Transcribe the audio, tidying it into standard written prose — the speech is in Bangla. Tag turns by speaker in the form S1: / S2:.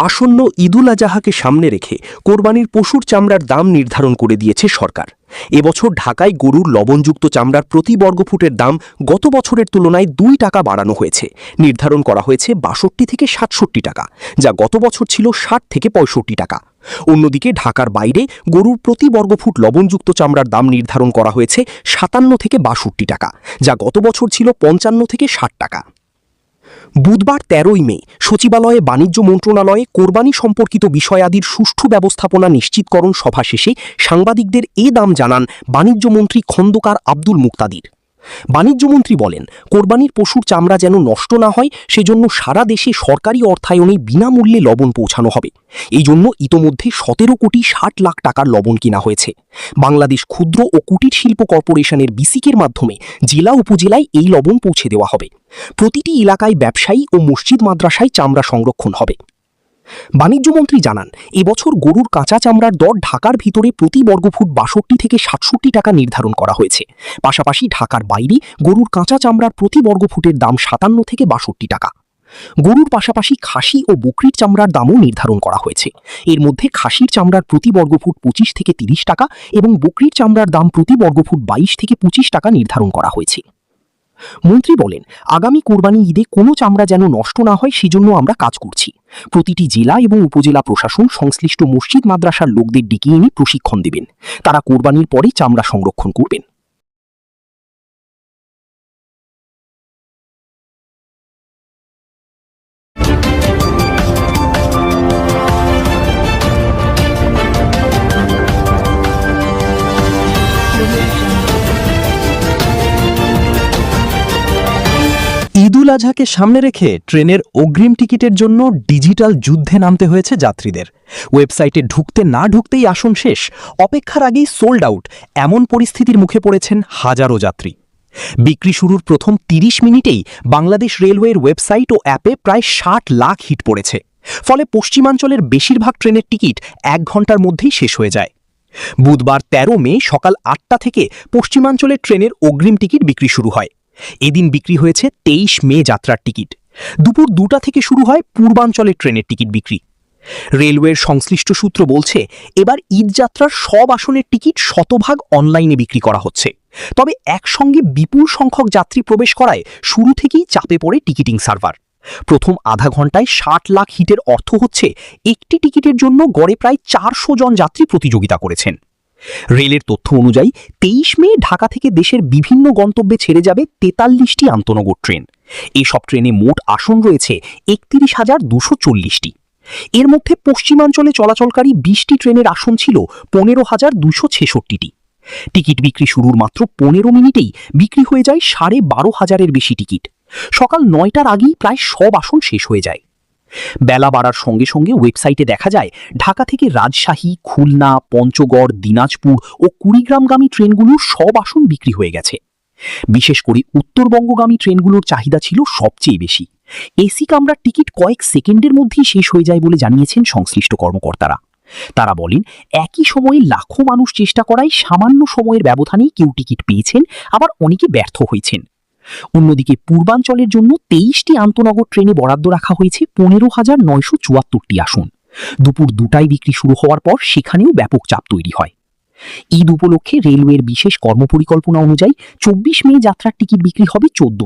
S1: আসন্ন ঈদুল আজহাকে সামনে রেখে কোরবানির পশুর চামড়ার দাম নির্ধারণ করে দিয়েছে সরকার। এবছর ঢাকায় গরুর লবণযুক্ত চামড়ার প্রতি বর্গফুটের দাম গত বছরের তুলনায় 2 টাকা বাড়ানো হয়েছে। নির্ধারণ করা হয়েছে 62 থেকে 67 টাকা, যা গত বছর ছিল 60 থেকে 65 টাকা। অন্যদিকে ঢাকার বাইরে গরুর প্রতি বর্গফুট লবণযুক্ত চামড়ার দাম নির্ধারণ করা হয়েছে 57 থেকে 62 টাকা, যা গত বছর ছিল 55 থেকে 60 টাকা। বুধবার 13ই মে সচিবালয়ে বাণিজ্য মন্ত্রণালয়ে কোরবানি সম্পর্কিত বিষয়াদির সুষ্ঠু ব্যবস্থাপনা নিশ্চিতকরণ সভা শেষে সাংবাদিকদের এ দাম জানান বাণিজ্যমন্ত্রী খন্দকার আব্দুল মুক্তাদির। বাণিজ্যমন্ত্রী বলেন, কোরবানির পশুর চামড়া যেন নষ্ট না হয় সেজন্য সারা দেশে সরকারি অর্থায়নে বিনামূল্যে লবণ পৌঁছানো হবে। এই জন্য ইতোমধ্যে 17 কোটি 60 লাখ টাকার লবণ কিনা হয়েছে। বাংলাদেশ ক্ষুদ্র ও কুটির শিল্প কর্পোরেশনের বিসিকের মাধ্যমে জেলা উপজেলায় এই লবণ পৌঁছে দেওয়া হবে। প্রতিটি এলাকায় ব্যবসায়ী ও মসজিদ মাদ্রাসায় চামড়া সংরক্ষণ হবে। বাণিজ্যমন্ত্রী জানান, এবছর গরুর কাঁচা চামড়ার দর ঢাকার ভিতরে প্রতি বর্গফুট 62 থেকে 67 টাকা নির্ধারণ করা হয়েছে। পাশাপাশি ঢাকার বাইরে গরুর কাঁচা চামড়ার প্রতি বর্গফুটের দাম 57 থেকে 62 টাকা। গরুর পাশাপাশি খাসি ও বকরির চামড়ার দামও নির্ধারণ করা হয়েছে। এর মধ্যে খাসির চামড়ার প্রতি বর্গফুট 25 থেকে 30 টাকা এবং বকরির চামড়ার দাম প্রতি বর্গফুট 22 থেকে 25 টাকা নির্ধারণ করা হয়েছে। মন্ত্রী বলেন, আগামী কোরবানি ঈদে কোনো চামড়া যেন নষ্ট না হয় সেজন্য আমরা কাজ করছি। প্রতিটি জেলা এবং উপজেলা প্রশাসন সংশ্লিষ্ট মসজিদ মাদ্রাসার লোকদের ডেকে এনে প্রশিক্ষণ দেবেন। তারা কোরবানির পরে চামড়া সংরক্ষণ করবেন।
S2: ঈদুল আজহাকে সামনে রেখে ট্রেনের অগ্রিম টিকিটের জন্য ডিজিটাল যুদ্ধে নামতে হয়েছে যাত্রীদের। ওয়েবসাইটে ঢুকতে না ঢুকতেই আসন শেষ, অপেক্ষার আগেই সোল্ড আউট, এমন পরিস্থিতির মুখে পড়েছেন হাজারো যাত্রী। বিক্রি শুরুর প্রথম 30 মিনিটেই বাংলাদেশ রেলওয়ের ওয়েবসাইট ও অ্যাপে প্রায় 60 লাখ হিট পড়েছে। ফলে পশ্চিমাঞ্চলের বেশিরভাগ ট্রেনের টিকিট 1 ঘন্টার মধ্যেই শেষ হয়ে যায়। বুধবার 13 মে সকাল 8টা থেকে পশ্চিমাঞ্চলের ট্রেনের অগ্রিম টিকিট বিক্রি শুরু হয়। এদিন বিক্রি হয়েছে 23 মে যাত্রার টিকিট। দুপুর 2টা থেকে শুরু হয় পূর্বাঞ্চলের ট্রেনের টিকিট বিক্রি। রেলওয়ের সংশ্লিষ্ট সূত্র বলছে, এবার ঈদ যাত্রার সব আসনের টিকিট শতভাগ অনলাইনে বিক্রি করা হচ্ছে। তবে একসঙ্গে বিপুল সংখ্যক যাত্রী প্রবেশ করায় শুরু থেকেই চাপে পড়ে টিকিটিং সার্ভার। প্রথম আধা ঘন্টায় 60 লাখ হিটের অর্থ হচ্ছে একটি টিকিটের জন্য গড়ে প্রায় 400 জন যাত্রী প্রতিযোগিতা করেছেন। রেলের তথ্য অনুযায়ী 23 মে ঢাকা থেকে দেশের বিভিন্ন গন্তব্যে ছেড়ে যাবে 43টি আন্তনগর ট্রেন। এসব ট্রেনে মোট আসন রয়েছে 31,240টি। এর মধ্যে পশ্চিমাঞ্চলে চলাচলকারী 20টি ট্রেনের আসন ছিল 15,266টি। টিকিট বিক্রি শুরুর মাত্র 15 মিনিটেই বিক্রি হয়ে যায় 12,500-এর বেশি টিকিট। সকাল 9টার আগেই প্রায় সব আসন শেষ হয়ে যায়। বেলা বাড়ার সঙ্গে সঙ্গে ওয়েবসাইটে দেখা যায়, ঢাকা থেকে রাজশাহী, খুলনা, পঞ্চগড়, দিনাজপুর ও কুড়িগ্রামগামী ট্রেনগুলোর সব আসন বিক্রি হয়ে গেছে। বিশেষ করে উত্তরবঙ্গগামী ট্রেনগুলোর চাহিদা ছিল সবচেয়ে বেশি। এসি কামরার টিকিট কয়েক সেকেন্ডের মধ্যেই শেষ হয়ে যায় বলে জানিয়েছেন সংশ্লিষ্ট কর্মকর্তারা। তারা বলেন, একই সময়ে লাখো মানুষ চেষ্টা করায় সামান্য সময়ের ব্যবধানেই কেউ টিকিট পেয়েছেন, আবার অনেকে ব্যর্থ হয়েছেন। অন্যদিকে পূর্বাঞ্চলের জন্য 23টি আন্তনগর ট্রেনে বরাদ্দ রাখা হয়েছে 15,974টি আসন। দুপুর 2টায় বিক্রি শুরু হওয়ার পর সেখানেও ব্যাপক চাপ তৈরি হয়। ঈদ উপলক্ষে রেলওয়ের বিশেষ কর্মপরিকল্পনা অনুযায়ী 24 মে যাত্রার টিকিট বিক্রি হবে 14